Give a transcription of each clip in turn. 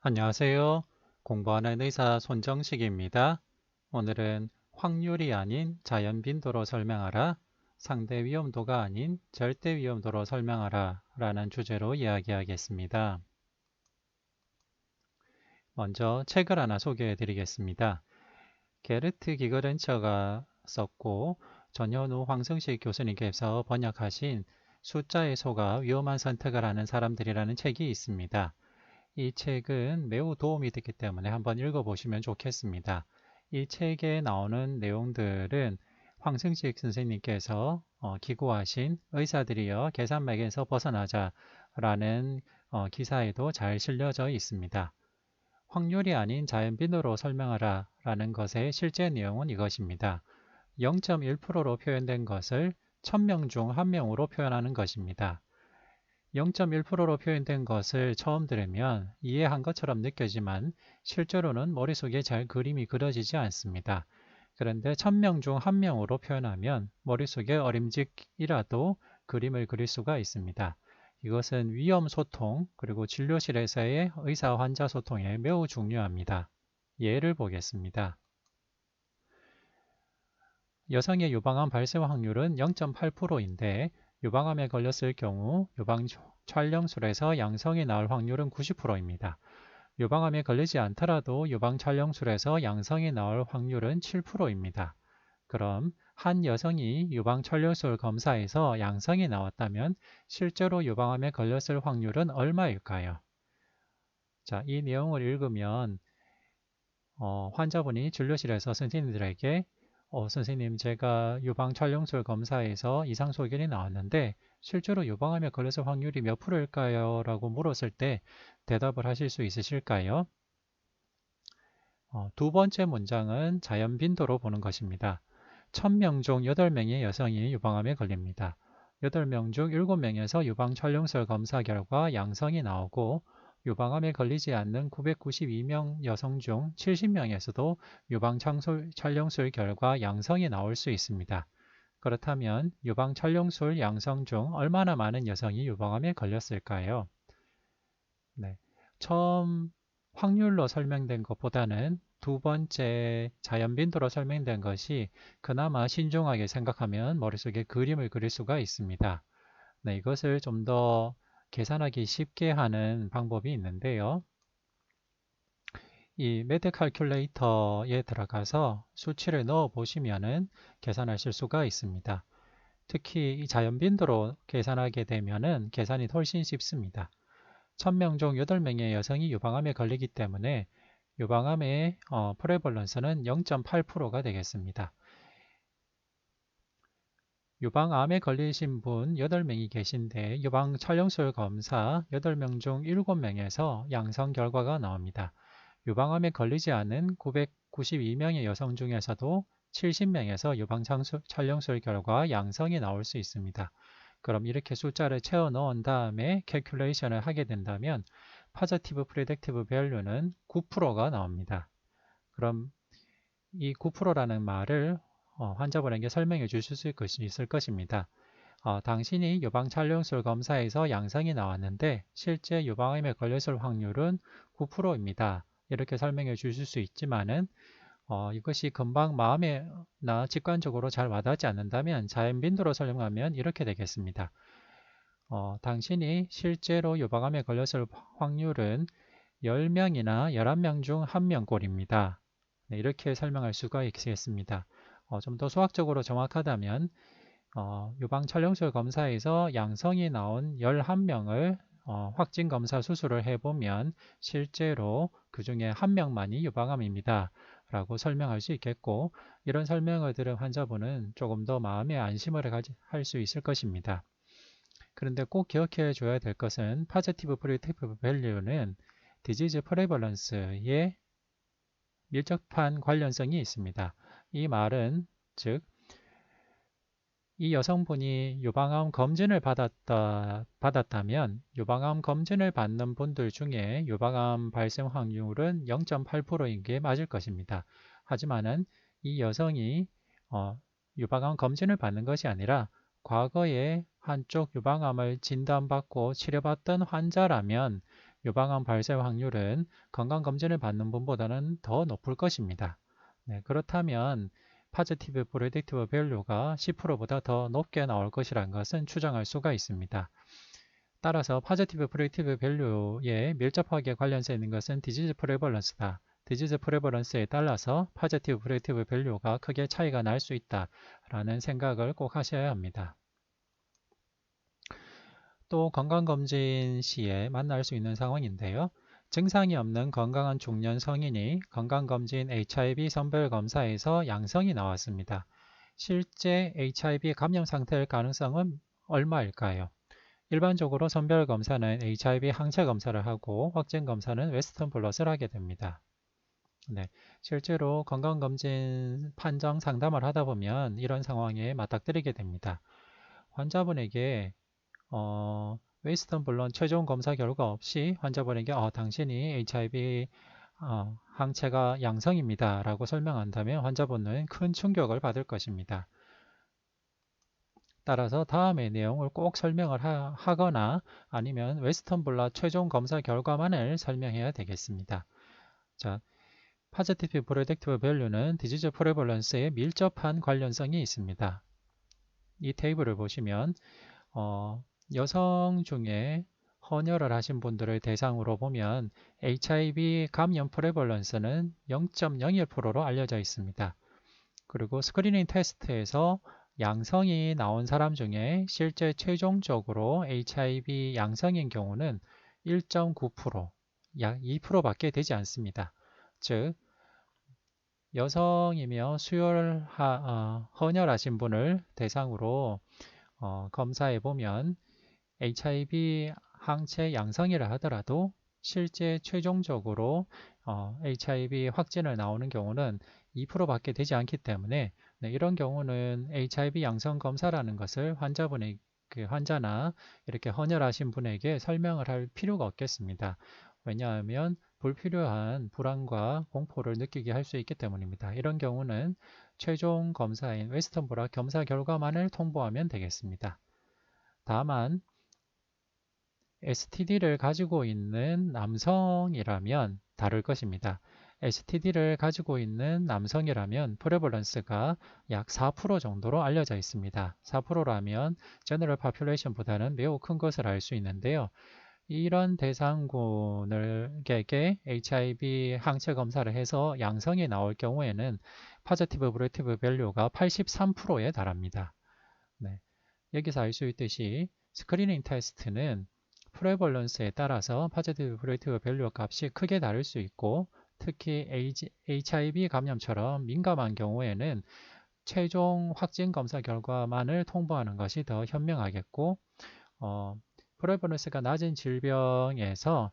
안녕하세요. 공부하는 의사 손정식입니다. 오늘은 확률이 아닌 자연 빈도로 설명하라, 상대 위험도가 아닌 절대 위험도로 설명하라 라는 주제로 이야기하겠습니다. 먼저 책을 하나 소개해 드리겠습니다. 게르트 기거렌처가 썼고 전현우 황성식 교수님께서 번역하신 숫자에 속아 위험한 선택을 하는 사람들이라는 책이 있습니다. 이 책은 매우 도움이 됐기 때문에 한번 읽어보시면 좋겠습니다. 이 책에 나오는 내용들은 황승식 선생님께서 기고하신 의사들이여 계산맥에서 벗어나자라는 기사에도 잘 실려져 있습니다. 확률이 아닌 자연빈도로 설명하라 라는 것의 실제 내용은 이것입니다. 0.1%로 표현된 것을 1000명 중 1명으로 표현하는 것입니다. 0.1%로 표현된 것을 처음 들으면 이해한 것처럼 느껴지만 실제로는 머릿속에 잘 그림이 그려지지 않습니다. 그런데 1000명 중 1명으로 표현하면 머릿속에 어림직이라도 그림을 그릴 수가 있습니다. 이것은 위험 소통 그리고 진료실에서의 의사 환자 소통에 매우 중요합니다. 예를 보겠습니다. 여성의 유방암 발생 확률은 0.8%인데 유방암에 걸렸을 경우 유방 촬영술에서 양성이 나올 확률은 90%입니다. 유방암에 걸리지 않더라도 유방 촬영술에서 양성이 나올 확률은 7%입니다. 그럼 한 여성이 유방 촬영술 검사에서 양성이 나왔다면 실제로 유방암에 걸렸을 확률은 얼마일까요? 자, 이 내용을 읽으면 환자분이 진료실에서 선생님들에게 선생님, 제가 유방 촬영술 검사에서 이상 소견이 나왔는데 실제로 유방암에 걸렸을 확률이 몇 프로일까요? 라고 물었을 때 대답을 하실 수 있으실까요? 두 번째 문장은 자연 빈도로 보는 것입니다. 1000명 중 8명의 여성이 유방암에 걸립니다. 8명 중 7명에서 유방 촬영술 검사 결과 양성이 나오고 유방암에 걸리지 않는 992명 여성 중 70명에서도 유방 촬영술 결과 양성이 나올 수 있습니다. 그렇다면 유방 촬영술 양성 중 얼마나 많은 여성이 유방암에 걸렸을까요? 네. 처음 확률로 설명된 것보다는 두 번째 자연 빈도로 설명된 것이 그나마 신중하게 생각하면 머릿속에 그림을 그릴 수가 있습니다. 네, 이것을 좀 더 계산하기 쉽게 하는 방법이 있는데요. 이 매드 칼큘레이터에 들어가서 수치를 넣어 보시면은 계산하실 수가 있습니다. 특히 이 자연 빈도로 계산하게 되면은 계산이 훨씬 쉽습니다. 1000명 중 8명의 여성이 유방암에 걸리기 때문에 유방암의 프레벌런스는 0.8%가 되겠습니다. 유방암에 걸리신 분 8명이 계신데 유방 촬영술 검사 8명 중 7명에서 양성 결과가 나옵니다. 유방암에 걸리지 않은 992명의 여성 중에서도 70명에서 유방 촬영술 결과 양성이 나올 수 있습니다. 그럼 이렇게 숫자를 채워 넣은 다음에 캘큘레이션을 하게 된다면 파저티브 프리딕티브 밸류는 9%가 나옵니다. 그럼 이 9%라는 말을 환자분에게 설명해 주실 수 있을 것입니다. 당신이 유방 촬영술 검사에서 양성이 나왔는데 실제 유방암에 걸렸을 확률은 9%입니다. 이렇게 설명해 주실 수 있지만은 이것이 금방 마음에나 직관적으로 잘 와닿지 않는다면 자연 빈도로 설명하면 이렇게 되겠습니다. 당신이 실제로 유방암에 걸렸을 확률은 10명이나 11명 중 1명 꼴입니다. 네, 이렇게 설명할 수가 있겠습니다. 좀 더 수학적으로 정확하다면 유방 촬영술 검사에서 양성이 나온 11명을 확진 검사 수술을 해보면 실제로 그 중에 1명만이 유방암입니다. 라고 설명할 수 있겠고 이런 설명을 들은 환자분은 조금 더 마음의 안심을 할 수 있을 것입니다. 그런데 꼭 기억해 줘야 될 것은 파지티브 프리딕티브 밸류는 디지즈 프레벌런스에 밀접한 관련성이 있습니다. 이 말은 즉 이 여성분이 유방암 검진을 받았다면 유방암 검진을 받는 분들 중에 유방암 발생 확률은 0.8%인 게 맞을 것입니다. 하지만은 이 여성이 유방암 검진을 받는 것이 아니라 과거에 한쪽 유방암을 진단받고 치료받던 환자라면 유방암 발생 확률은 건강검진을 받는 분보다는 더 높을 것입니다. 네, 그렇다면 포지티브 프레딕티브 밸류가 10%보다 더 높게 나올 것이라는 것은 추정할 수가 있습니다. 따라서 포지티브 프레딕티브 밸류에 밀접하게 관련되어 있는 것은 디지즈 프레벌런스다. 디지즈 프레벌런스에 따라서 포지티브 프레딕티브 밸류가 크게 차이가 날 수 있다라는 생각을 꼭 하셔야 합니다. 또 건강검진 시에 만날 수 있는 상황인데요. 증상이 없는 건강한 중년 성인이 건강검진 HIV 선별검사에서 양성이 나왔습니다. 실제 HIV 감염 상태일 가능성은 얼마일까요? 일반적으로 선별검사는 HIV 항체 검사를 하고 확진검사는 웨스턴 블롯을 하게 됩니다. 네, 실제로 건강검진 판정 상담을 하다 보면 이런 상황에 맞닥뜨리게 됩니다. 환자분에게 웨스턴 블론 최종 검사 결과 없이 환자분에게 당신이 HIV 항체가 양성입니다 라고 설명한다면 환자분은 큰 충격을 받을 것입니다. 따라서 다음의 내용을 꼭 설명을 하거나 아니면 웨스턴 블롯 최종 검사 결과만을 설명해야 되겠습니다. 자, 포지티브 프레딕티브 밸류는 디지즈 프레벌런스에 밀접한 관련성이 있습니다. 이 테이블을 보시면 여성 중에 헌혈을 하신 분들을 대상으로 보면 HIV 감염 프레벌런스는 0.01%로 알려져 있습니다. 그리고 스크리닝 테스트에서 양성이 나온 사람 중에 실제 최종적으로 HIV 양성인 경우는 1.9%, 약 2%밖에 되지 않습니다. 즉, 여성이며 헌혈하신 분을 대상으로 검사해 보면 HIV 항체 양성이라 하더라도 실제 최종적으로 HIV 확진을 나오는 경우는 2%밖에 되지 않기 때문에 이런 경우는 HIV 양성 검사라는 것을 환자나 이렇게 헌혈하신 분에게 설명을 할 필요가 없겠습니다. 왜냐하면 불필요한 불안과 공포를 느끼게 할 수 있기 때문입니다. 이런 경우는 최종 검사인 웨스턴 블롯 검사 결과만을 통보하면 되겠습니다. 다만 STD를 가지고 있는 남성이라면 다를 것입니다. STD를 가지고 있는 남성이라면 프레벌런스가 약 4% 정도로 알려져 있습니다. 4%라면 제너럴 파퓰레이션보다는 매우 큰 것을 알 수 있는데요. 이런 대상군에게 HIV 항체 검사를 해서 양성이 나올 경우에는 포지티브 프레딕티브 밸류가 83%에 달합니다. 네. 여기서 알 수 있듯이 스크리닝 테스트는 프레벌런스에 따라서 포지티브 프레딕티브 밸류 값이 크게 다를 수 있고 특히 HIV 감염처럼 민감한 경우에는 최종 확진 검사 결과만을 통보하는 것이 더 현명하겠고 프레벌런스가 낮은 질병에서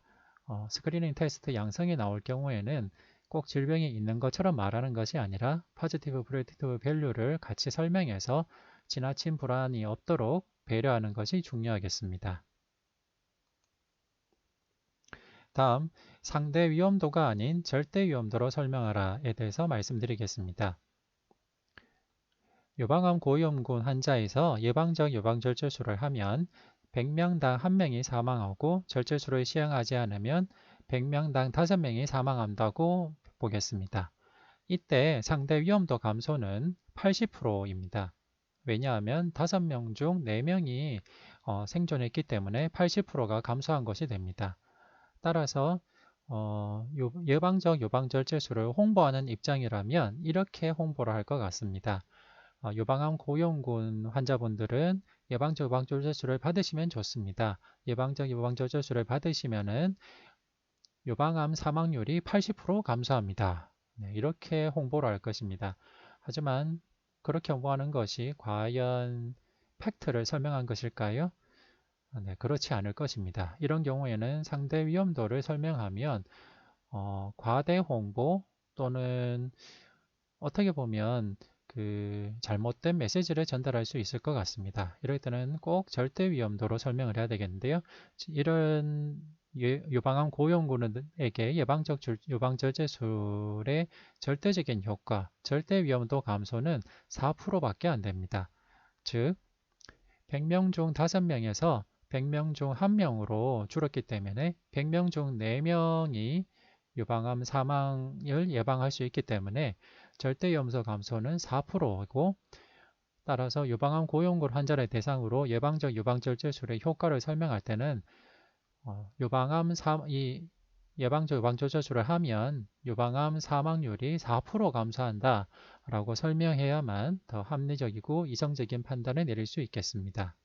스크리닝 테스트 양성이 나올 경우에는 꼭 질병이 있는 것처럼 말하는 것이 아니라 포지티브 프레딕티브 밸류를 같이 설명해서 지나친 불안이 없도록 배려하는 것이 중요하겠습니다. 다음, 상대 위험도가 아닌 절대 위험도로 설명하라에 대해서 말씀드리겠습니다. 유방암 고위험군 환자에서 예방적 예방절제술을 하면 100명당 1명이 사망하고 절제술을 시행하지 않으면 100명당 5명이 사망한다고 보겠습니다. 이때 상대 위험도 감소는 80%입니다. 왜냐하면 5명 중 4명이 생존했기 때문에 80%가 감소한 것이 됩니다. 따라서 예방적 예방절제술을 홍보하는 입장이라면 이렇게 홍보를 할 것 같습니다. 유방암 고위험군 환자분들은 예방적 예방절제술을 받으시면 좋습니다. 예방적 예방절제술을 받으시면은 유방암 사망률이 80% 감소합니다. 네, 이렇게 홍보를 할 것입니다. 하지만 그렇게 홍보하는 것이 과연 팩트를 설명한 것일까요? 네, 그렇지 않을 것입니다. 이런 경우에는 상대 위험도를 설명하면 과대 홍보 또는 어떻게 보면 잘못된 메시지를 전달할 수 있을 것 같습니다. 이럴 때는 꼭 절대 위험도로 설명을 해야 되겠는데요. 이런 유방암 고위험군에게 예방적 예방절제술의 절대적인 효과, 절대 위험도 감소는 4%밖에 안 됩니다. 즉 100명 중 5명에서 100명 중 1명으로 줄었기 때문에 100명 중 4명이 유방암 사망을 예방할 수 있기 때문에 절대 염소 감소는 4%이고 따라서 유방암 고용골 환자를 대상으로 예방적 유방절제술의 효과를 설명할 때는 예방적 유방절제술을 하면 유방암 사망률이 4% 감소한다 라고 설명해야만 더 합리적이고 이성적인 판단을 내릴 수 있겠습니다.